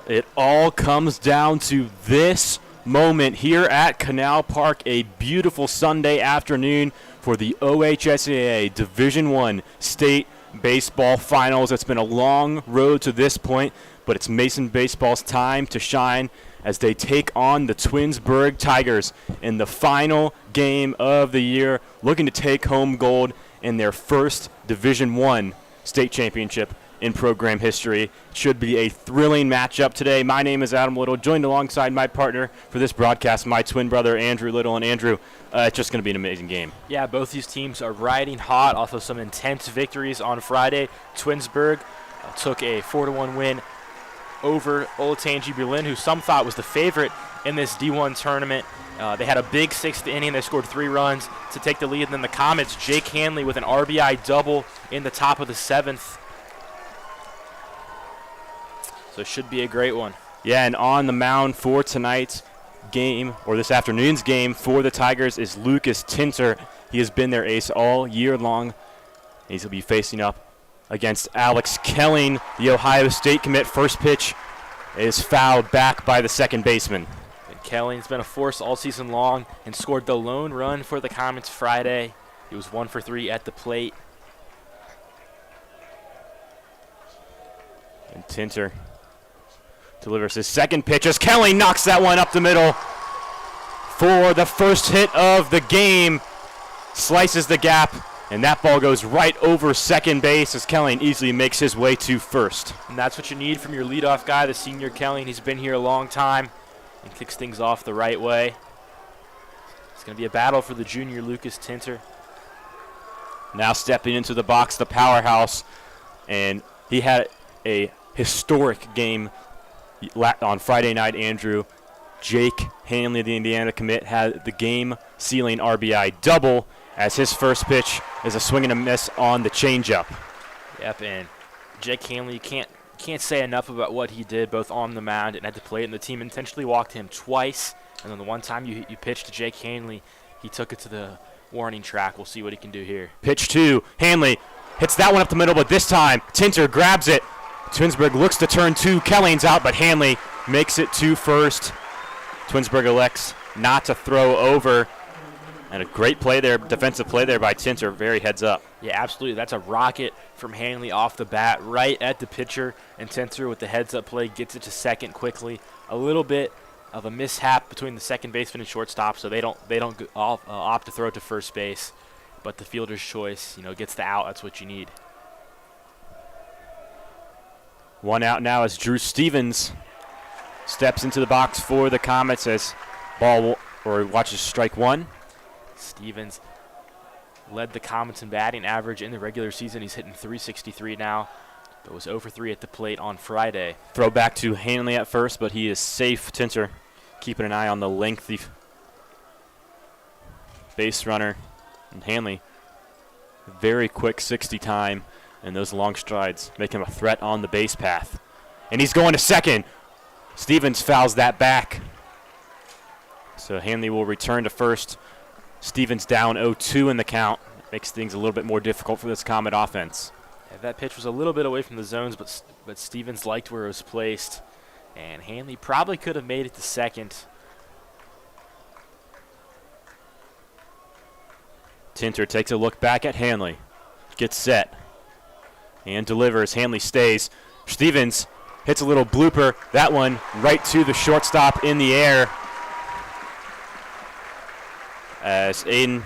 It all comes down to this moment here at Canal Park, a beautiful Sunday afternoon for the OHSAA Division I State Baseball Finals. It's been a long road to this point, but it's Mason Baseball's time to shine as they take on the Twinsburg Tigers in the final game of the year, looking to take home gold in their first Division I state championship in program history. It should be a thrilling matchup today. My name is Adam Little, joined alongside my partner for this broadcast, my twin brother, Andrew Little. And Andrew, it's just going to be an amazing game. Yeah, both these teams are riding hot off of some intense victories on Friday. Twinsburg took a 4-1 win over Olatanji Berlin, who some thought was the favorite in this D1 tournament. They had a big sixth inning. They scored 3 runs to take the lead. And then the Comets, Jake Hanley with an RBI double in the top of the 7th. So it should be a great one. Yeah, and on the mound for tonight's game, or this afternoon's game for the Tigers, is Lucas Tinter. He has been their ace all year long. He's going to be facing up against Alex Kelling, the Ohio State commit. First pitch is fouled back by the second baseman. And Kelling's been a force all season long and scored the lone run for the Comets Friday. He was 1 for 3 at the plate. And Tinter delivers his second pitch as Kelly knocks that one up the middle for the first hit of the game. Slices the gap, and that ball goes right over second base as Kelly easily makes his way to first. And that's what you need from your leadoff guy, the senior Kelly. He's been here a long time and kicks things off the right way. It's going to be a battle for the junior Lucas Tinter. Now stepping into the box, the powerhouse, and he had a historic game on Friday night, Andrew. Jake Hanley, the Indiana commit, had the game-sealing RBI double as his first pitch is a swing and a miss on the changeup. Yep, and Jake Hanley, you can't say enough about what he did both on the mound and at the plate, and the team intentionally walked him twice, and then the one time you pitched to Jake Hanley, he took it to the warning track. We'll see what he can do here. Pitch 2, Hanley hits that one up the middle, but this time Tinter grabs it. Twinsburg looks to turn 2. Kelling's out, but Hanley makes it to first. Twinsburg elects not to throw over. And a great play there, defensive play there by Tinter, very heads up. Yeah, absolutely. That's a rocket from Hanley off the bat, right at the pitcher. And Tinter with the heads up play gets it to second quickly. A little bit of a mishap between the second baseman and shortstop, so they don't opt to throw it to first base. But the fielder's choice, gets the out. That's what you need. One out now as Drew Stevens steps into the box for the Comets as watches strike 1. Stevens led the Comets in batting average in the regular season. He's hitting .363 now, but was 0 for 3 at the plate on Friday. Throw back to Hanley at first, but he is safe. Tinter keeping an eye on the lengthy base runner. And Hanley, very quick 60 time. And those long strides make him a threat on the base path. And he's going to second. Stevens fouls that back. So Hanley will return to first. Stevens down 0-2 in the count. Makes things a little bit more difficult for this Comet offense. Yeah, that pitch was a little bit away from the zones, but Stevens liked where it was placed. And Hanley probably could have made it to second. Tinter takes a look back at Hanley. Gets set. And delivers. Hanley stays. Stevens hits a little blooper. That one right to the shortstop in the air. As Aiden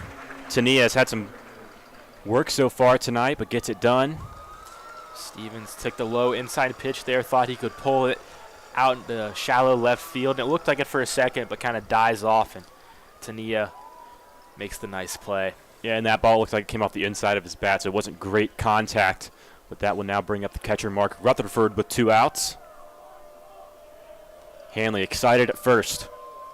Tania has had some work so far tonight, but gets it done. Stevens took the low inside pitch there. Thought he could pull it out in the shallow left field. And it looked like it for a second, but kind of dies off. And Tania makes the nice play. Yeah, and that ball looked like it came off the inside of his bat, so it wasn't great contact. But that will now bring up the catcher, Mark Rutherford, with 2 outs. Hanley excited at first.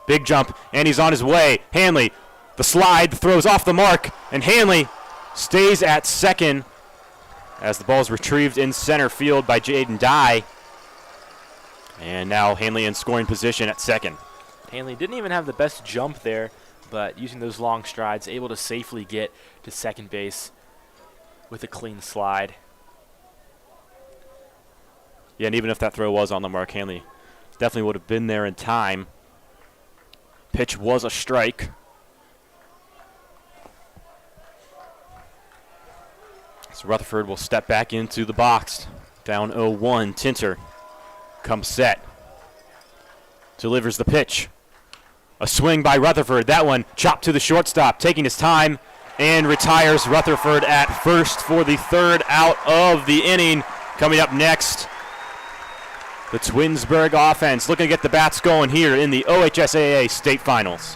Big jump, and he's on his way. Hanley, the slide, throws off the mark, and Hanley stays at second as the ball is retrieved in center field by Jaden Dye. And now Hanley in scoring position at second. Hanley didn't even have the best jump there, but using those long strides, able to safely get to second base with a clean slide. Yeah, and even if that throw was on the mark, Hanley Definitely would have been there in time. Pitch was a strike. So Rutherford will step back into the box. Down 0-1. Tinter comes set. Delivers the pitch. A swing by Rutherford. That one chopped to the shortstop, taking his time, and retires Rutherford at first for the third out of the inning. Coming up next, the Twinsburg offense looking to get the bats going here in the OHSAA state finals.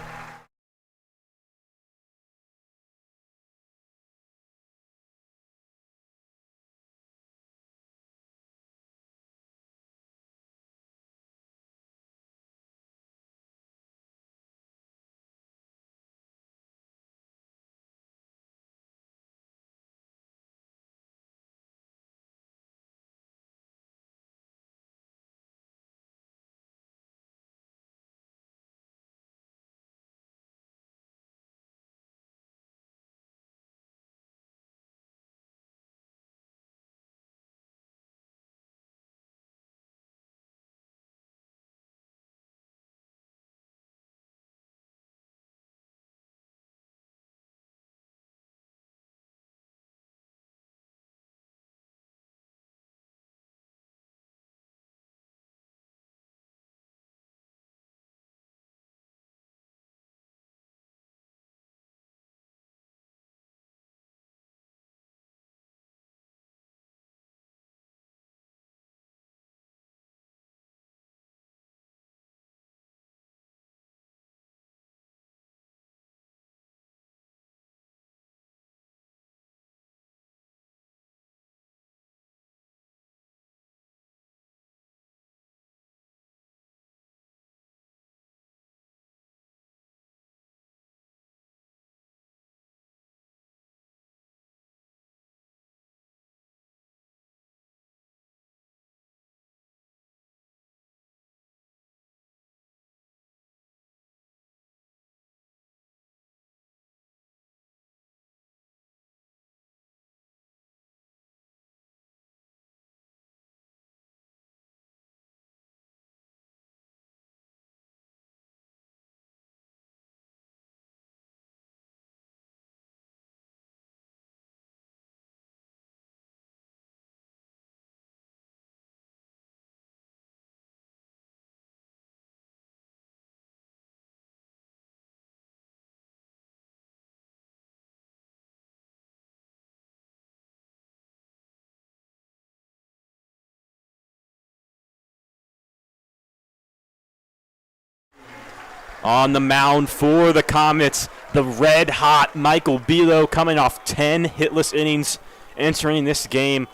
On the mound for the Comets, the red-hot Michael Bilo coming off 10 hitless innings entering this game.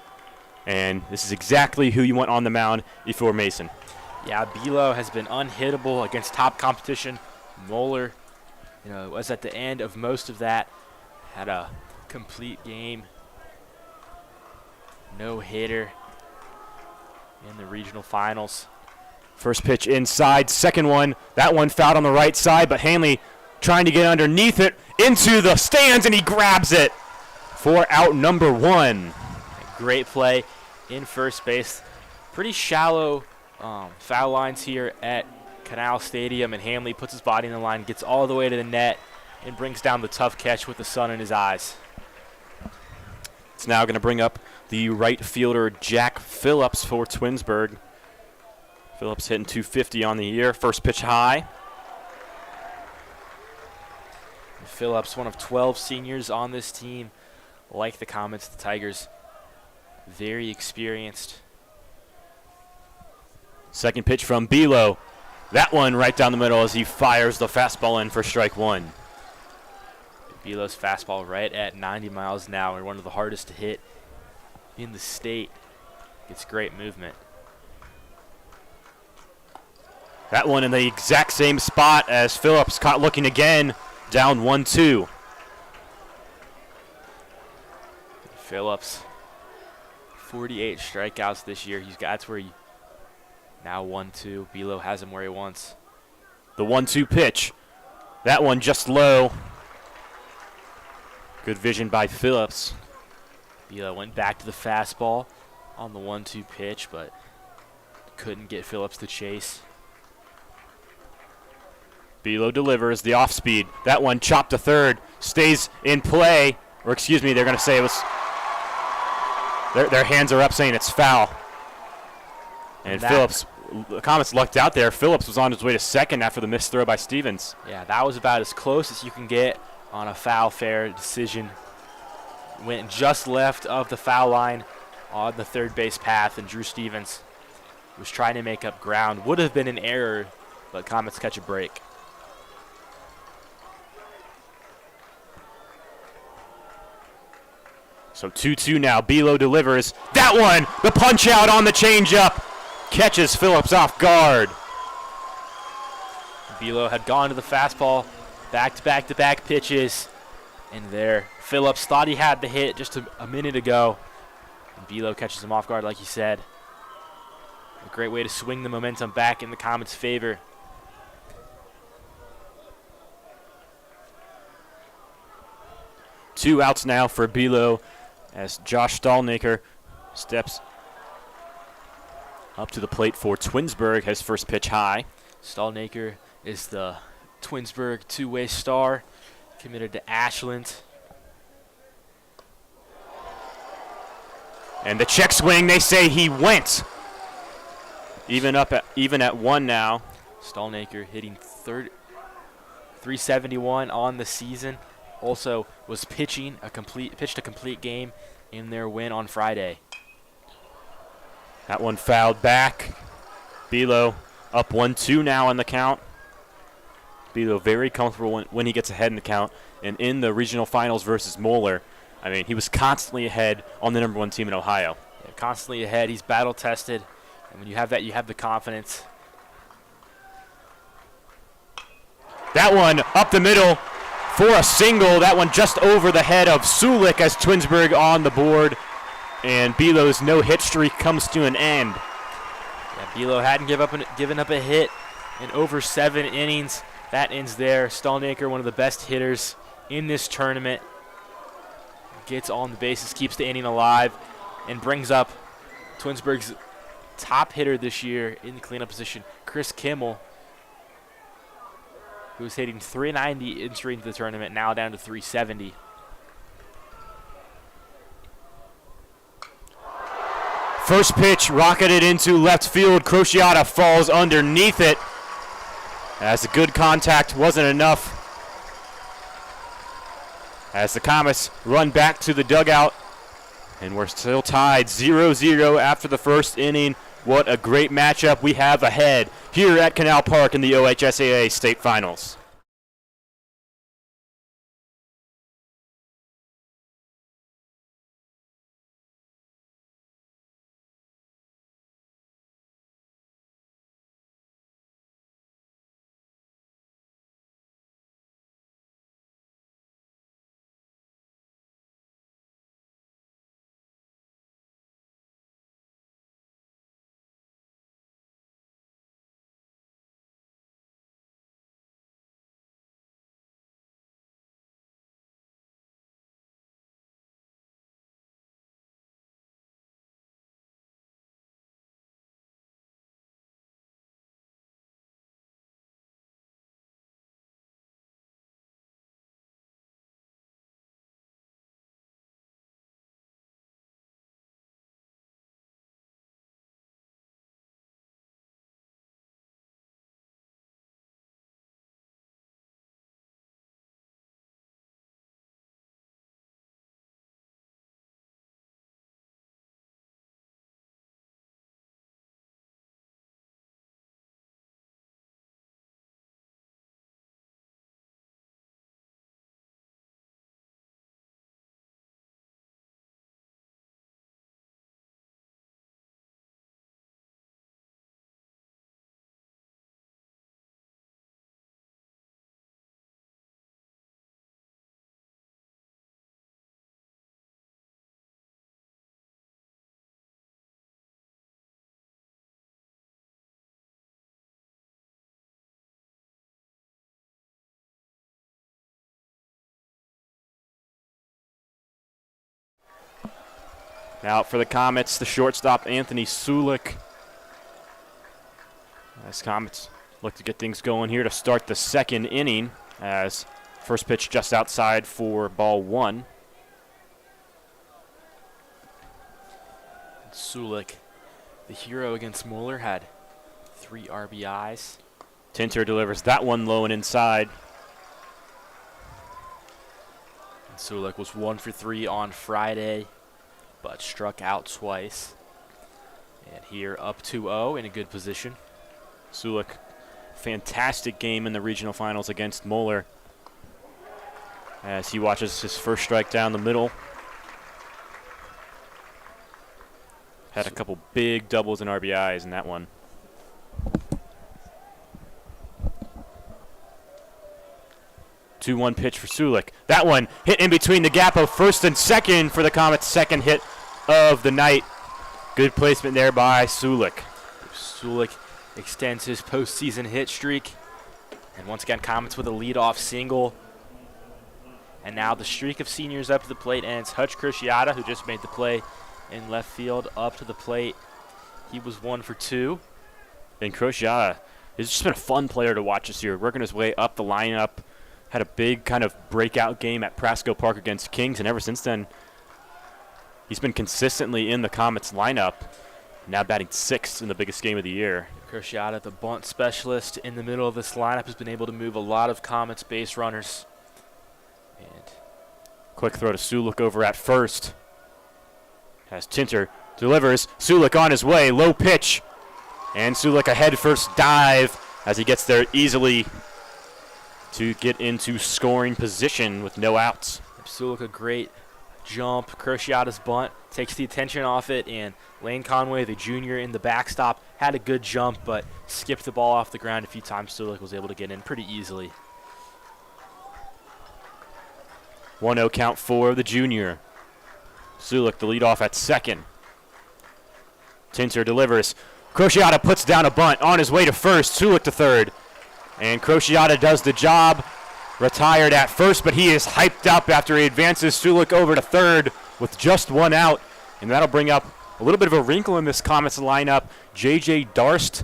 And this is exactly who you want on the mound before Mason. Yeah, Bilo has been unhittable against top competition. Moeller, was at the end of most of that. Had a complete game. No hitter in the regional finals. First pitch inside, second one. That one fouled on the right side, but Hanley trying to get underneath it into the stands, and he grabs it for out number one. Great play in first base. Pretty shallow foul lines here at Canal Stadium, and Hanley puts his body in the line, gets all the way to the net, and brings down the tough catch with the sun in his eyes. It's now going to bring up the right fielder, Jack Phillips, for Twinsburg. Phillips hitting .250 on the year. First pitch high. Phillips, one of 12 seniors on this team. Like the Comets, the Tigers, very experienced. Second pitch from Bilo. That one right down the middle as he fires the fastball in for strike one. Bilo's fastball right at 90 miles an hour, one of the hardest to hit in the state. It's great movement. That one in the exact same spot as Phillips, caught looking again, down 1-2. Phillips, 48 strikeouts this year. That's where he now 1-2. Bilo has him where he wants. The 1-2 pitch. That one just low. Good vision by Phillips. Bilo went back to the fastball on the 1-2 pitch, but couldn't get Phillips to chase. Belo delivers the off speed. That one chopped to third, stays in play. Or excuse me, they're going to say it was. Their hands are up saying it's foul. And Phillips, the Comets lucked out there. Phillips was on his way to second after the missed throw by Stevens. Yeah, that was about as close as you can get on a foul fair decision. Went just left of the foul line on the third base path, and Drew Stevens was trying to make up ground. Would have been an error, but Comets catch a break. So 2-2 now. Belo delivers. That one, the punch out on the changeup, catches Phillips off guard. Belo had gone to the fastball, back-to-back-to-back pitches, and there Phillips thought he had the hit just a minute ago. And Belo catches him off guard, like you said. A great way to swing the momentum back in the Comets' favor. Two outs now for Belo as Josh Stallnaker steps up to the plate for Twinsburg. His first pitch high. Stallnaker is the Twinsburg two-way star, committed to Ashland. And the check swing, they say he went. Even at one now. Stallnaker hitting 371 on the season. Also was pitched a complete game in their win on Friday. That one fouled back. Belo up 1-2 now on the count. Belo very comfortable when he gets ahead in the count. And in the regional finals versus Moeller, I mean, he was constantly ahead on the #1 team in Ohio. Yeah, constantly ahead. He's battle tested. And when you have that, you have the confidence. That one up the middle for a single. That one just over the head of Sulik as Twinsburg on the board. And Belo's no-hit streak comes to an end. Yeah, Belo hadn't given up a hit in over 7 innings. That ends there. Stallnaker, one of the best hitters in this tournament, gets on the bases, keeps the inning alive, and brings up Twinsburg's top hitter this year in the cleanup position, Chris Kimmel, who was hitting 390 entering the tournament, now down to 370. First pitch rocketed into left field. Crociata falls underneath it as the good contact wasn't enough. As the Comets run back to the dugout, and we're still tied 0-0 after the first inning. What a great matchup we have ahead here at Canal Park in the OHSAA State Finals. Now for the Comets, the shortstop Anthony Sulik. As Comets Look to get things going here to start the second inning, as first pitch just outside for ball one. Sulik, the hero against Mueller, had 3 RBIs. Tinter delivers that one low and inside. And Sulik was 1 for 3 on Friday, but struck out twice. And here up 2-0 in a good position. Sulik, fantastic game in the regional finals against Moeller, as he watches his first strike down the middle. Had a couple big doubles and RBIs in that one. Two 2-1 pitch for Sulik. That one hit in between the gap of first and second for the Comets' second hit of the night. Good placement there by Sulik. Sulik extends his postseason hit streak. And once again, Comets with a leadoff single. And now the streak of seniors up to the plate ends. Hutch Cruciata, who just made the play in left field, up to the plate. He was 1 for 2. And Cruciata has just been a fun player to watch this year, working his way up the lineup. Had a big kind of breakout game at Prasco Park against Kings, and ever since then, he's been consistently in the Comets lineup, now batting 6th in the biggest game of the year. Cruciata, the bunt specialist in the middle of this lineup, has been able to move a lot of Comets base runners. And quick throw to Sulik over at first. As Tinter delivers, Sulik on his way, low pitch. And Sulik a head first dive as he gets there easily to get into scoring position with no outs. Sulik a great jump. Cruciata's bunt takes the attention off it, and Lane Conway, the junior in the backstop, had a good jump but skipped the ball off the ground a few times. Sulik was able to get in pretty easily. 1-0 count for the junior. Sulik the leadoff at second. Tinter delivers. Cruciata puts down a bunt on his way to first. Sulik to third. And Cruciata does the job. Retired at first, but he is hyped up after he advances Sulik over to third with just 1 out. And that'll bring up a little bit of a wrinkle in this Comets lineup. J.J. Darst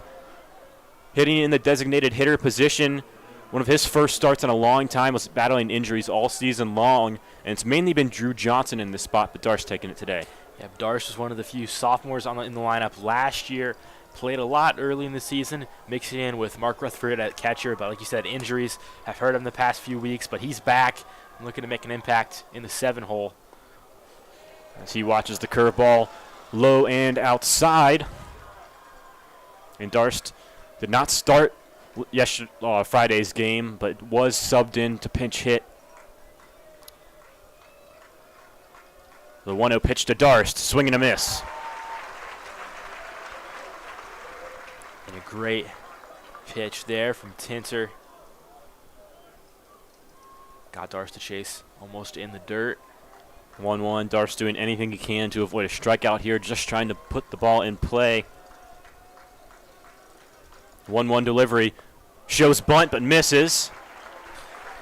hitting in the designated hitter position. One of his first starts in a long time, was battling injuries all season long. And it's mainly been Drew Johnson in this spot, but Darst taking it today. Yeah, Darst was one of the few sophomores in the lineup last year. Played a lot early in the season, mixing in with Mark Rutherford at catcher. But like you said, injuries have hurt him the past few weeks. But he's back and looking to make an impact in the 7-hole. As he watches the curveball low and outside. And Darst did not start Friday's game, but was subbed in to pinch hit. The 1-0 pitch to Darst, swing and a miss. And a great pitch there from Tinter. Got Darst to chase almost in the dirt. 1-1, Darst doing anything he can to avoid a strikeout here, just trying to put the ball in play. 1-1 delivery, shows bunt but misses.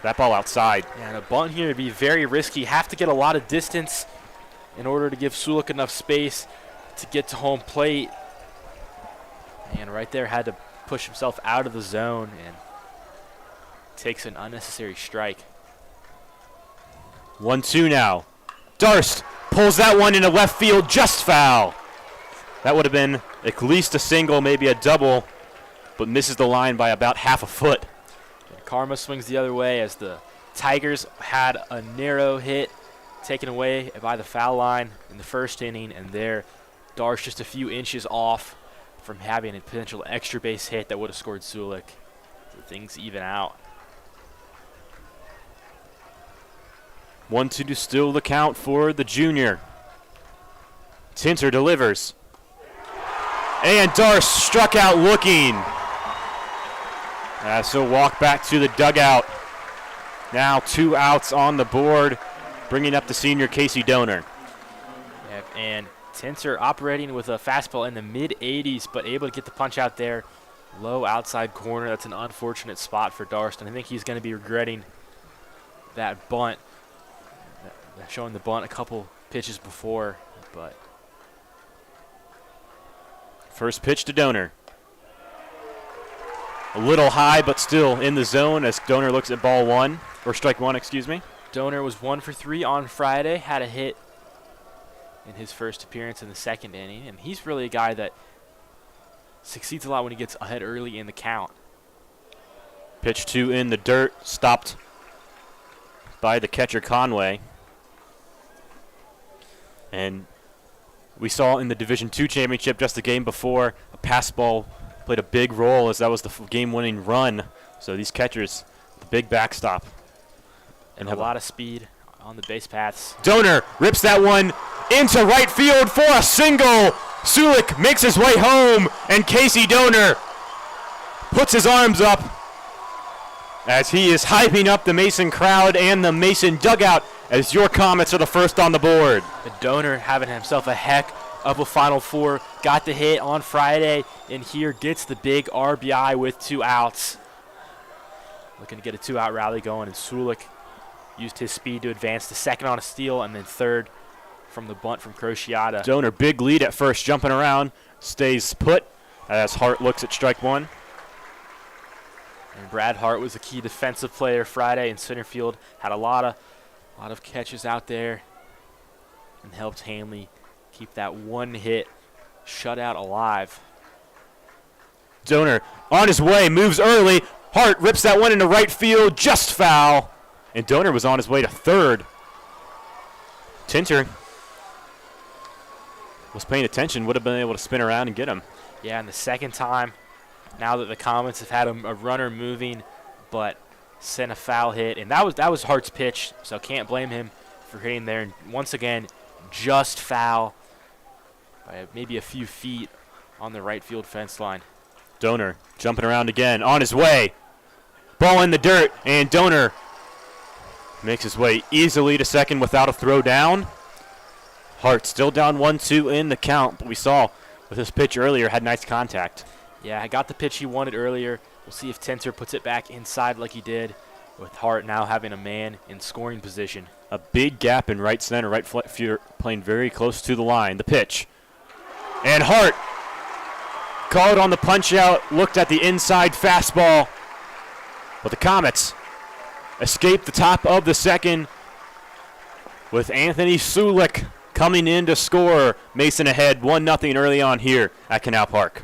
That ball outside. Yeah, and a bunt here would be very risky. Have to get a lot of distance in order to give Sulik enough space to get to home plate. And right there had to push himself out of the zone and takes an unnecessary strike. 1-2 now. Darst pulls that one into left field, just foul. That would have been at least a single, maybe a double, but misses the line by about half a foot. And karma swings the other way as the Tigers had a narrow hit taken away by the foul line in the first inning, and there Darst just a few inches off from having a potential extra base hit that would have scored Sulik. So things even out. 1-2 to still the count for the junior. Tinter delivers. And Darst struck out looking. So walk back to the dugout. Now 2 outs on the board, bringing up the senior Casey Donor. Yep, and Tinter operating with a fastball in the mid-80s, but able to get the punch out there. Low outside corner. That's an unfortunate spot for Darst, and I think he's going to be regretting that bunt. Showing the bunt a couple pitches before, but first pitch to Donor. A little high, but still in the zone as Donor looks at ball one, or strike one, excuse me. Donor was 1 for 3 on Friday, had a hit in his first appearance in the second inning, and he's really a guy that succeeds a lot when he gets ahead early in the count. Pitch 2 in the dirt, stopped by the catcher Conway. And we saw in the Division II championship just the game before, a pass ball played a big role as that was the game-winning run. So these catchers, the big backstop. And a lot of speed on the base paths. Donor rips that one into right field for a single. Sulik makes his way home, and Casey Donor puts his arms up as he is hyping up the Mason crowd and the Mason dugout as your Comets are the first on the board. The Donor having himself a heck of a Final Four. Got the hit on Friday, and here gets the big RBI with 2 outs. Looking to get a 2-out rally going, and Sulik used his speed to advance to second on a steal, and then third from the bunt from Crociata. Donor, big lead at first, jumping around, stays put as Hart looks at strike one. And Brad Hart was a key defensive player Friday in center field. Had a lot of catches out there and helped Hanley keep that one hit shutout alive. Donor on his way, moves early. Hart rips that one into right field, just foul. And Donor was on his way to third. Tinter was paying attention, would have been able to spin around and get him. Yeah, and the second time, now that the Comets have had a runner moving, but sent a foul hit. And that was Hart's pitch, so can't blame him for hitting there. And once again, just foul by maybe a few feet on the right field fence line. Donor jumping around again, on his way. Ball in the dirt, and Donor makes his way easily to second without a throw down. Hart still down 1-2 in the count, but we saw with his pitch earlier had nice contact. Yeah, I got the pitch he wanted earlier. We'll see if Tinter puts it back inside like he did, with Hart now having a man in scoring position. A big gap in right center, right field, playing very close to the line. The pitch. And Hart called on the punch out, looked at the inside fastball. But the Comets escape the top of the second with Anthony Sulik coming in to score. Mason ahead 1-0 early on here at Canal Park.